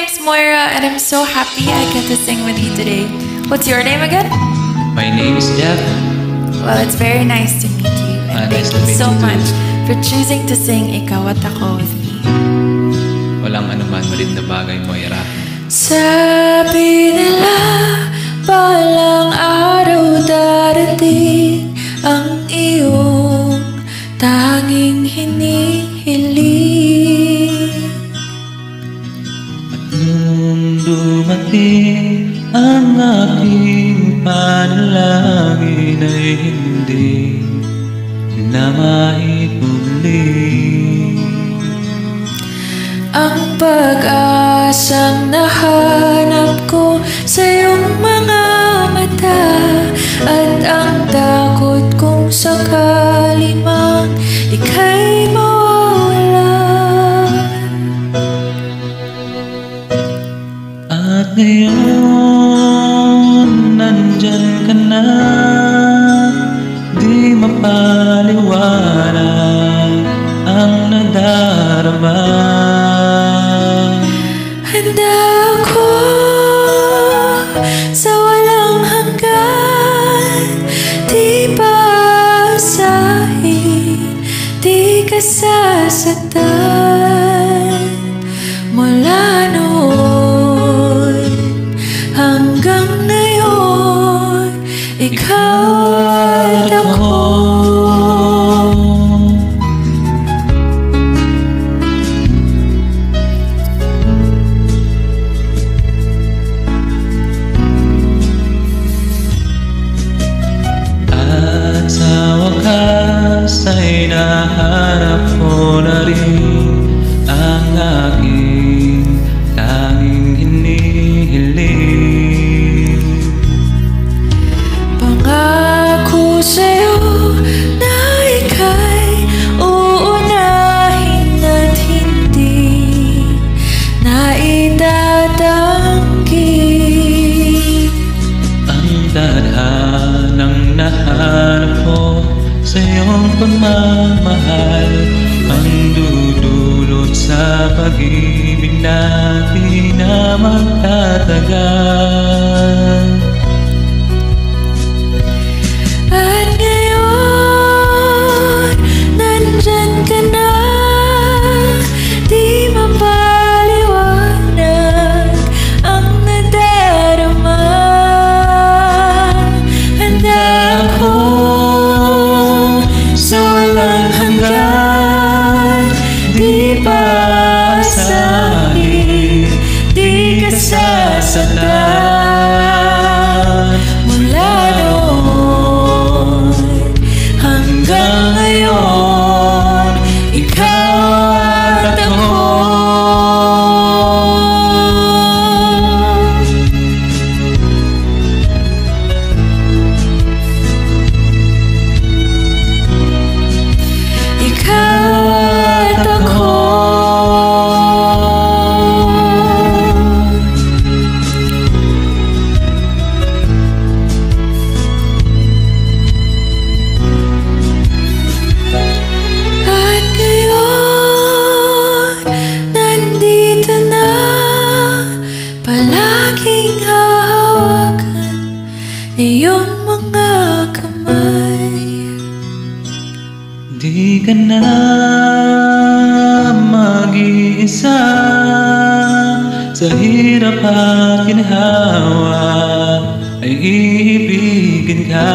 name's Moira, and I'm so happy I get to sing with you today. What's your name again? My name is Jeff. Well, it's very nice to meet you, and thank you so much for choosing to sing Ikaw at Ako with me. Walang anuman, malit na bagay, Moira. Sabi nila, balang araw darating ang iyong tanging hinihiling. At nung dumating ang aking panalangin ay hindi na maituloy. Ang pag-asang nahanap ko sa iyong mga mata, at ang takot kung sakali mang ika'y mawala. At ngayon, nandyan ka na, di mapaliwanag ang nadarama. Handa ako sa walang hanggan, di paasahin, di ka sasaktan. Mula noon hanggang ngayon, ikaw at ako. At sa wakas ay nahanap ko na rin ang aking tanging hinihiling. Pangako sa'yo na ika'y uunahin at hindi na itatanggi. Ang tadhanang nahanap ko sa iyong pagmamahal ang dudulot sa pag-ibig natin na magtatagal. At ngayon, nandyan ka na, di mapaliwanag ang nadarama. Handa ako sa walang hanggan, di paasahin, di ka sasaktan. Mula noon hanggang ngayon, ikaw at ako. Ikaw at ako. At ngayon, nandito na, palaging hahawakan iyong mga kamay. Di ka na mag-iisa sa hirap at ginhawa, ay iibigin ka.